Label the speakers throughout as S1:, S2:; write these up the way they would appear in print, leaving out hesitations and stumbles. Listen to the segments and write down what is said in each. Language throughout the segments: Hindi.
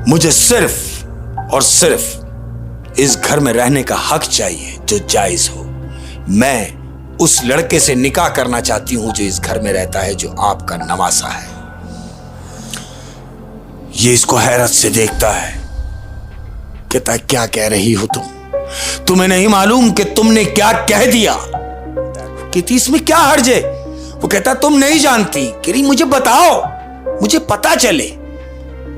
S1: मुझे सिर्फ और सिर्फ इस घर में रहने का हक चाहिए जो जायज हो। मैं उस लड़के से निकाह करना चाहती हूं जो इस घर में रहता है, जो आपका नवासा है। ये इसको हैरत से देखता है, कहता है क्या कह रही हो तुम? तुम्हें नहीं मालूम कि तुमने क्या कह दिया? कहती इसमें क्या हर्ज है? वो कहता तुम नहीं जानती। कह रही मुझे बताओ, मुझे पता चले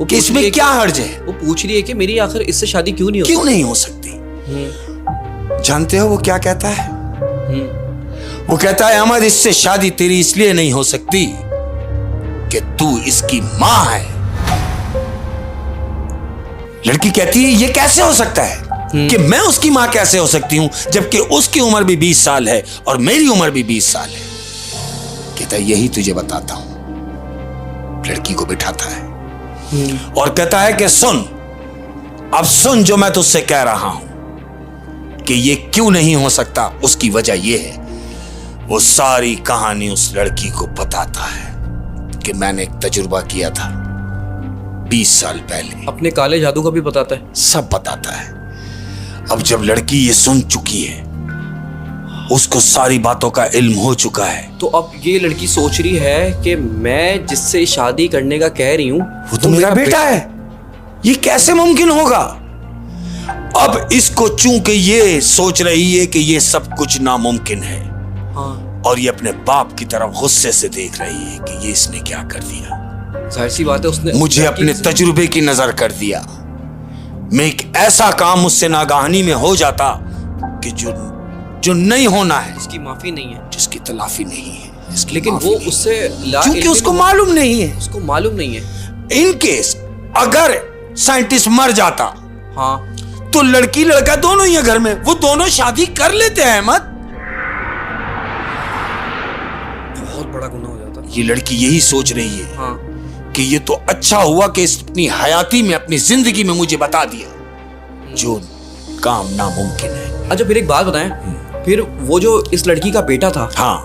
S1: कि इसमें क्या हर्ज है।
S2: वो पूछ रही है कि मेरी आखिर इससे शादी क्यों नहीं
S1: हो सकती? जानते हो वो क्या कहता है? वो कहता है अहमद, इससे शादी तेरी इसलिए नहीं हो सकती कि तू इसकी मां है। लड़की कहती है ये कैसे हो सकता है कि मैं उसकी मां कैसे हो सकती हूं, जबकि उसकी उम्र भी 20 साल है और मेरी उम्र भी 20 साल है। कहता है यही तुझे बताता हूं। लड़की को बिठाता है और कहता है कि सुन, अब सुन जो मैं तुझसे कह रहा हूं कि ये क्यों नहीं हो सकता, उसकी वजह यह है। वो सारी कहानी उस लड़की को बताता है कि मैंने एक तजुर्बा किया था 20 साल पहले।
S2: अपने काले जादू का भी बताता है,
S1: सब बताता है। अब जब लड़की ये सुन चुकी है, उसको सारी बातों का इल्म हो चुका है,
S2: तो अब ये लड़की सोच रही है कि मैं जिससे शादी करने का कह रही हूं
S1: वो तो मेरा बेटा है, ये कैसे मुमकिन होगा? अब इसको चूंकि ये सोच रही है कि ये सब कुछ नामुमकिन है,
S2: हाँ,
S1: और ये अपने बाप की तरफ गुस्से से देख रही है कि ये इसने क्या कर दिया।
S2: जाहिर सी बात है उसने
S1: मुझे अपने तजुर्बे की नजर कर दिया। मैं एक ऐसा काम मुझसे नागाहनी में हो जाता कि जो नहीं होना है,
S2: इसकी माफी नहीं है,
S1: जिसकी तलाफी नहीं है,
S2: लेकिन वो उससे
S1: क्योंकि उसको मालूम नहीं है।
S2: उसको मालूम नहीं है।
S1: इन केस अगर साइंटिस्ट मर जाता,
S2: हाँ,
S1: तो लड़की लड़का दोनों ही है घर में, वो दोनों शादी कर लेते हैं अहमद।
S2: बहुत बड़ा गुनाह हो जाता।
S1: ये लड़की यही सोच रही है,
S2: हाँ,
S1: कि ये तो अच्छा हुआ कि अपनी हयाती में, अपनी जिंदगी में मुझे बता दिया जो काम नामुमकिन है।
S2: अच्छा फिर एक बात बताएं, फिर वो जो इस लड़की का बेटा था,
S1: हाँ,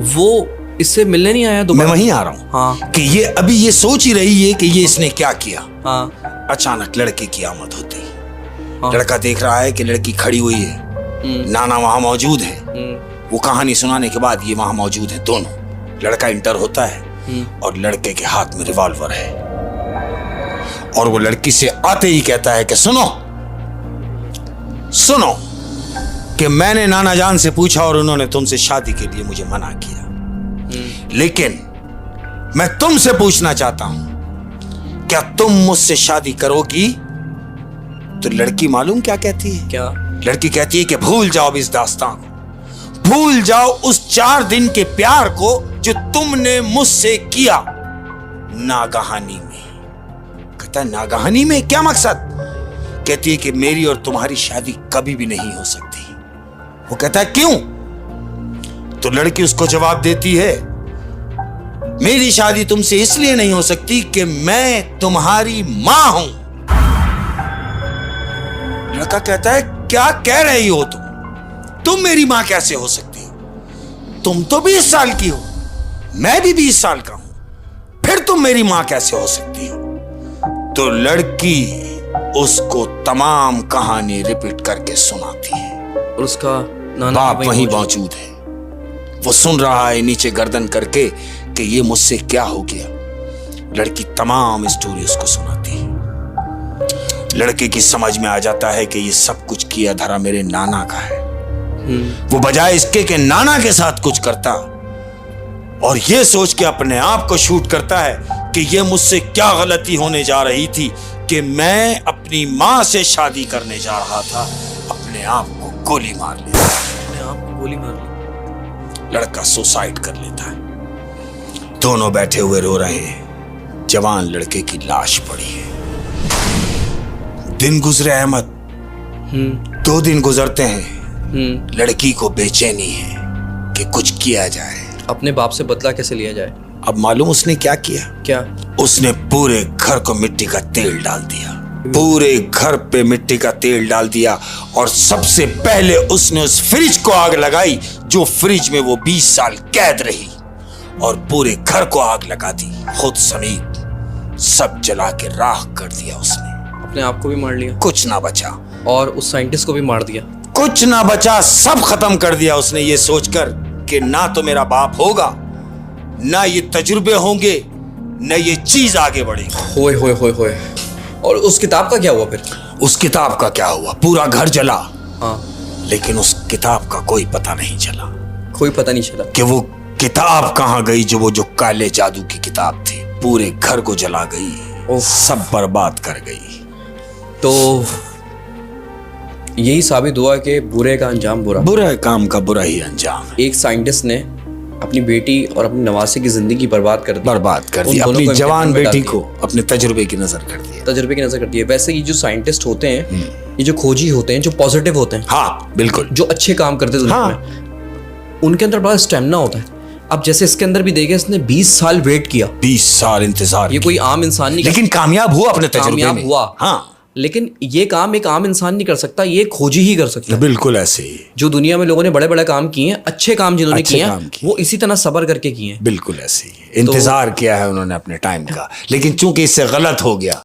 S2: वो इससे मिलने नहीं आया दोबारा?
S1: मैं वहीं आ रहा हूँ।
S2: हाँ,
S1: कि ये अभी ये सोच ही रही है कि ये इसने क्या किया।
S2: हाँ,
S1: अचानक लड़के की आमद होती।
S2: हाँ,
S1: लड़का देख रहा है कि लड़की खड़ी हुई है, नाना वहां मौजूद है। वो कहानी सुनाने के बाद ये वहां मौजूद है दोनों। लड़का इंटर होता है और लड़के के हाथ में रिवॉल्वर है, और वो लड़की से आते ही कहता है कि सुनो सुनो कि मैंने नाना जान से पूछा और उन्होंने तुमसे शादी के लिए मुझे मना किया, लेकिन मैं तुमसे पूछना चाहता हूं क्या तुम मुझसे शादी करोगी? तो लड़की मालूम क्या कहती है?
S2: क्या?
S1: लड़की कहती है कि भूल जाओ इस दास्तान को, भूल जाओ उस 4 दिन के प्यार को जो तुमने मुझसे किया नागहानी में। कहता है नागहानी में क्या मकसद? कहती है कि मेरी और तुम्हारी शादी कभी भी नहीं हो सकती। वो कहता है क्यों? तो लड़की उसको जवाब देती है मेरी शादी तुमसे इसलिए नहीं हो सकती कि मैं तुम्हारी मां हूं। लड़का कहता है क्या कह रही हो तुम मेरी मां कैसे हो सकती हो? तुम तो 20 साल की हो, मैं भी 20 साल का हूं, फिर तुम मेरी मां कैसे हो सकती हो? तो लड़की उसको तमाम कहानी रिपीट करके सुनाती है,
S2: और उसका नाना
S1: बाप वहीं मौजूद है। वो सुन रहा है नीचे गर्दन करके कि ये मुझसे क्या हो गया। लड़की तमाम स्टोरी उसको सुनाती है। लड़के की समझ में आ जाता है कि ये सब कुछ किया धरा मेरे नाना का है। वो बजाय इसके कि नाना के साथ कुछ करता, और ये सोच के अपने आप को शूट करता है कि ये मुझसे क्या गलती होने जा रही थी कि मैं अपनी मां से शादी करने जा रहा था, अपने आप को गोली मार लिया।
S2: अपने आप को गोली मार ली।
S1: लड़का सुसाइड कर लेता है। दोनों बैठे हुए रो रहे हैं। जवान लड़के की लाश पड़ी है। दिन गुजरे अहमद, 2 दिन गुजरते हैं। लड़की को बेचैनी है कि कुछ किया जाए।
S2: अपने बाप से बदला कैसे लिया जाए?
S1: अब मालूम उसने क्या किया?
S2: क्या?
S1: उसने पूरे घर को मिट्टी का तेल डाल दिया, पूरे घर पे मिट्टी का तेल डाल दिया, और सबसे पहले उसने उस फ्रिज को आग लगाई जो फ्रिज में वो 20 साल कैद रही, और पूरे घर को आग लगा दी, खुद समेत सब जला के राख कर दिया उसने।
S2: अपने आप को भी मार लिया
S1: कुछ ना बचा,
S2: और उस साइंटिस्ट को भी मार दिया।
S1: कुछ ना बचा, सब खत्म कर दिया उसने ये सोचकर कि ना तो मेरा बाप होगा, ना ये तजुर्बे होंगे, ना ये चीज आगे बढ़ेगी।
S2: होए होए होए होए। और उस किताब का क्या हुआ फिर?
S1: उस किताब का क्या हुआ? पूरा घर जला।
S2: हाँ,
S1: लेकिन उस किताब का कोई पता नहीं चला
S2: कोई पता नहीं चला
S1: कि वो किताब कहाँ गई, जो काले जादू की किताब थी। पूरे घर को जला गई, सब बर्बाद कर गई।
S2: तो यही साबित हुआ कि बुरे का अंजाम बुरा।
S1: बुरे काम का बुरा ही अंजाम है।
S2: एक साइंटिस्ट ने अपनी बेटी और अपनी नवासे की जिंदगी बर्बाद कर दी,
S1: अपनी जवान बेटी को अपने तजुर्बे की नजर कर दिया।
S2: तजुर्बे की नजर कर दी है। वैसे ये जो साइंटिस्ट होते हैं, ये जो खोजी होते हैं, जो पॉजिटिव होते हैं,
S1: हाँ बिल्कुल,
S2: जो अच्छे काम करते हैं दुनिया में, उनके अंदर बड़ा स्टेमिना होता है। अब जैसे इसके अंदर भी देखे, इसने 20 साल वेट किया,
S1: 20 साल इंतजार।
S2: ये कोई आम इंसान नहीं,
S1: लेकिन कामयाब हुआ अपने तजुर्बे
S2: कामयाब
S1: में।
S2: हुआ।
S1: हाँ,
S2: लेकिन ये काम एक आम इंसान नहीं कर सकता, ये खोजी ही कर सकता है।
S1: बिल्कुल ऐसे ही।
S2: जो दुनिया में लोगों ने बड़े बड़े काम किए हैं, अच्छे काम जिन्होंने
S1: अच्छे
S2: किए
S1: काम
S2: हैं,
S1: किए।
S2: वो इसी तरह सब्र करके किए हैं।
S1: बिल्कुल ऐसे ही इंतजार किया है उन्होंने अपने टाइम का, लेकिन चूंकि इससे गलत हो गया